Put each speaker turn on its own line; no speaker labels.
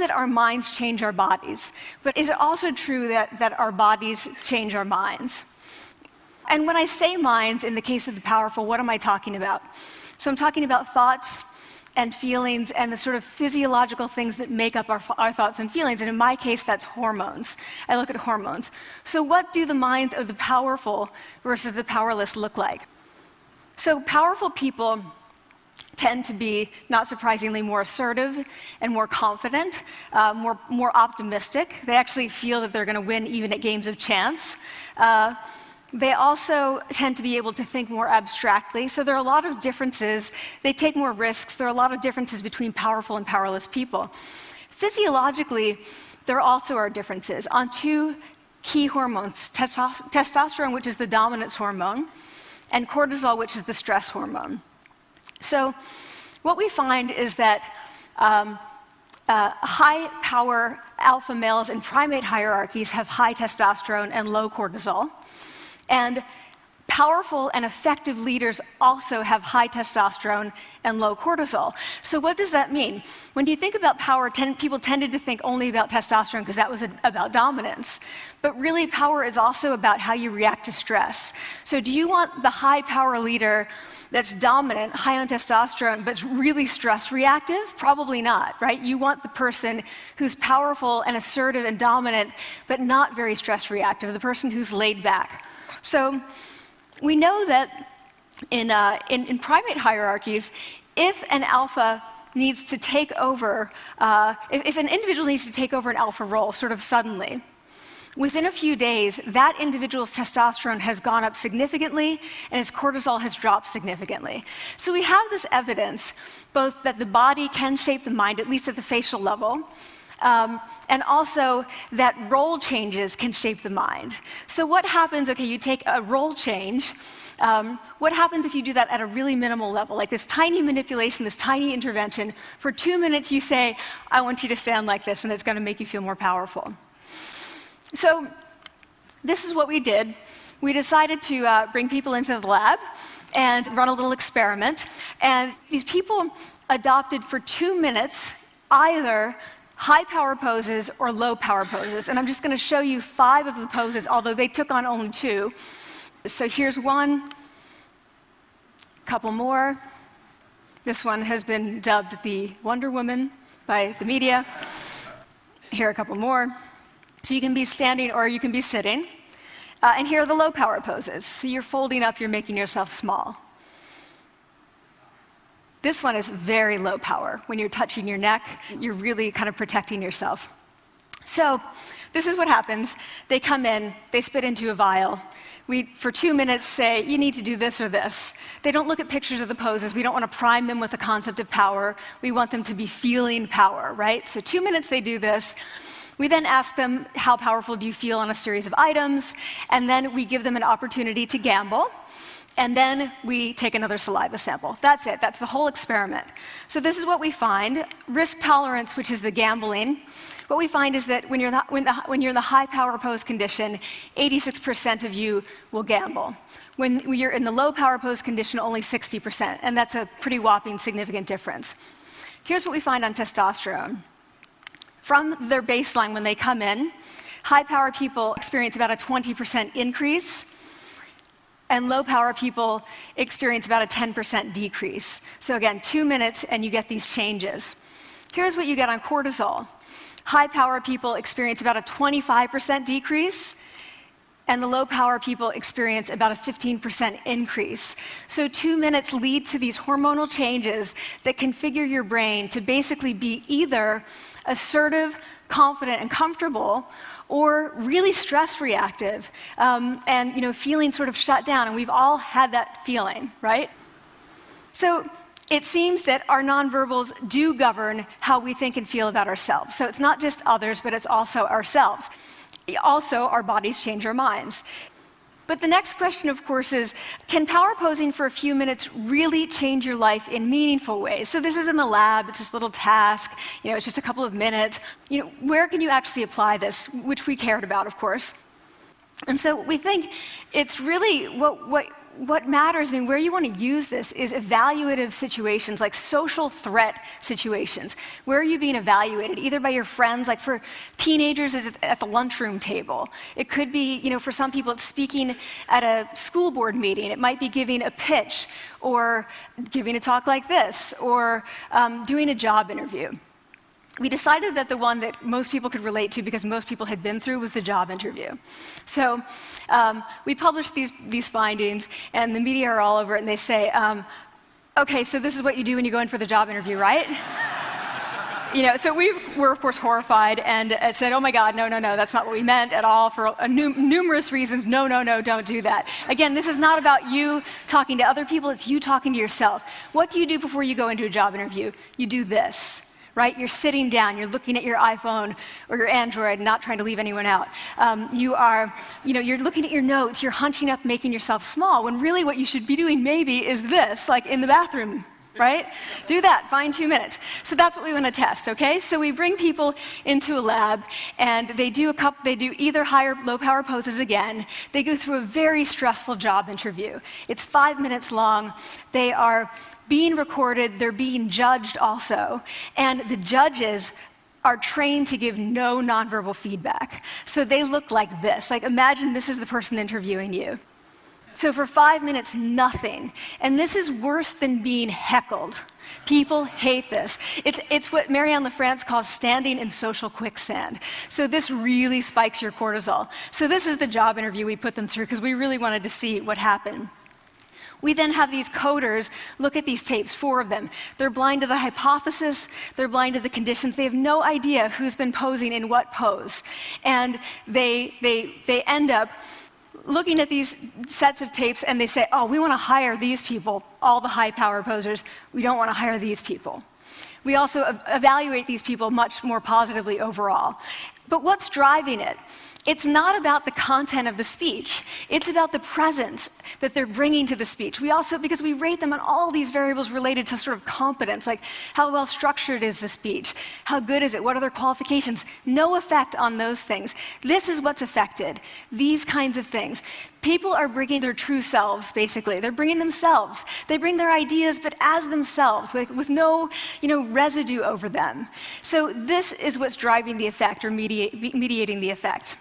That our minds change our bodies, but is it also true that our bodies change our minds? And when I say minds, in the case of the powerful, what am I talking about? So I'm talking about thoughts and feelings and the sort of physiological things that make up our thoughts and feelings. And in my case, that's hormones. I look at hormones. So what do the minds of the powerful versus the powerless look like? So powerful people tend to be, not surprisingly, more assertive and more confident, more optimistic. They actually feel that they're going to win even at games of chance. They also tend to be able to think more abstractly. So there are a lot of differences. They take more risks. There are a lot of differences between powerful and powerless people. Physiologically, there also are differences on two key hormones, testosterone, which is the dominance hormone, and cortisol, which is the stress hormone. So what we find is that high-power alpha males in primate hierarchies have high testosterone and low cortisol. And powerful and effective leaders also have high testosterone and low cortisol. So what does that mean? When you think about power, people tended to think only about testosterone because that was about dominance. But really, power is also about how you react to stress. So do you want the high-power leader that's dominant, high on testosterone, but really stress reactive? Probably not, right? You want the person who's powerful and assertive and dominant, but not very stress reactive, the person who's laid back. So we know that in primate hierarchies, if an alpha needs to take over, if an individual needs to take over an alpha role sort of suddenly, within a few days, that individual's testosterone has gone up significantly and his cortisol has dropped significantly. So we have this evidence, both that the body can shape the mind, at least at the facial level, and also that role changes can shape the mind. So what happens, okay, you take a role change, what happens if you do that at a really minimal level, like this tiny manipulation, this tiny intervention? For 2 minutes you say, I want you to stand like this, and it's going to make you feel more powerful. So this is what we did. We decided to bring people into the lab and run a little experiment. And these people adopted for 2 minutes either high power poses or low power poses. And I'm just going to show you 5 of the poses, although they took on only 2. So here's one, a couple more. This one has been dubbed the Wonder Woman by the media. Here are a couple more. So you can be standing or you can be sitting. And here are the low power poses. So you're folding up, you're making yourself small. This one is very low power. When you're touching your neck, you're really kind of protecting yourself. So this is what happens. They come in, they spit into a vial. We, for 2 minutes, say, you need to do this or this. They don't look at pictures of the poses. We don't want to prime them with the concept of power. We want them to be feeling power, right? So 2 minutes they do this. We then ask them, how powerful do you feel on a series of items? And then we give them an opportunity to gamble. And then we take another saliva sample. That's it. That's the whole experiment. So this is what we find. Risk tolerance, which is the gambling. What we find is that when you're in the high power pose condition, 86% of you will gamble. When you're in the low power pose condition, only 60%. And that's a pretty whopping significant difference. Here's what we find on testosterone. From their baseline when they come in, high power people experience about a 20% increase. And low-power people experience about a 10% decrease. So again, 2 minutes and you get these changes. Here's what you get on cortisol. High-power people experience about a 25% decrease, and the low-power people experience about a 15% increase. So 2 minutes lead to these hormonal changes that configure your brain to basically be either assertive, confident, and comfortable, or really stress reactive, and feeling sort of shut down. And we've all had that feeling, right? So it seems that our nonverbals do govern how we think and feel about ourselves. So it's not just others, but it's also ourselves. Also, our bodies change our minds. But the next question, of course, is, can power posing for a few minutes really change your life in meaningful ways? So this is in the lab, it's this little task, it's just a couple of minutes. Where can you actually apply this, which we cared about, of course. And so we think it's really, what what matters, I mean, where you want to use this is evaluative situations, like social threat situations. Where are you being evaluated? Either by your friends, like for teenagers, it's at the lunchroom table. It could be, for some people, it's speaking at a school board meeting. It might be giving a pitch, or giving a talk like this, or doing a job interview. We decided that the one that most people could relate to, because most people had been through, was the job interview. So we published these findings, and the media are all over it, and they say, okay, so this is what you do when you go in for the job interview, right? So we were, of course, horrified and said, oh my God, no, that's not what we meant at all, for numerous reasons. No, don't do that. Again, this is not about you talking to other people, it's you talking to yourself. What do you do before you go into a job interview? You do this. Right? You're sitting down, you're looking at your iPhone or your Android, not trying to leave anyone out. You're looking at your notes, you're hunching up, making yourself small, when really what you should be doing maybe is this, like in the bathroom, right? Do that, find 2 minutes. So that's what we want to test, okay? So we bring people into a lab, and they do either high or low power poses again. They go through a very stressful job interview. It's 5 minutes long. They are being recorded, they're being judged also, and the judges are trained to give no nonverbal feedback. So they look like this. Like, imagine this is the person interviewing you. So for 5 minutes, nothing. And this is worse than being heckled. People hate this. It's what Marianne LaFrance calls standing in social quicksand. So this really spikes your cortisol. So this is the job interview we put them through, because we really wanted to see what happened. We then have these coders look at these tapes, 4 of them. They're blind to the hypothesis, they're blind to the conditions. They have no idea who's been posing in what pose. And they end up looking at these sets of tapes, and they say, oh, we want to hire these people, all the high-power posers. We don't want to hire these people. We also evaluate these people much more positively overall. But what's driving it? It's not about the content of the speech. It's about the presence that they're bringing to the speech. We also, because we rate them on all these variables related to sort of competence, like how well structured is the speech? How good is it? What are their qualifications? No effect on those things. This is what's affected, these kinds of things. People are bringing their true selves, basically. They're bringing themselves. They bring their ideas, but as themselves, with no residue over them. So this is what's driving the effect, or mediating the effect.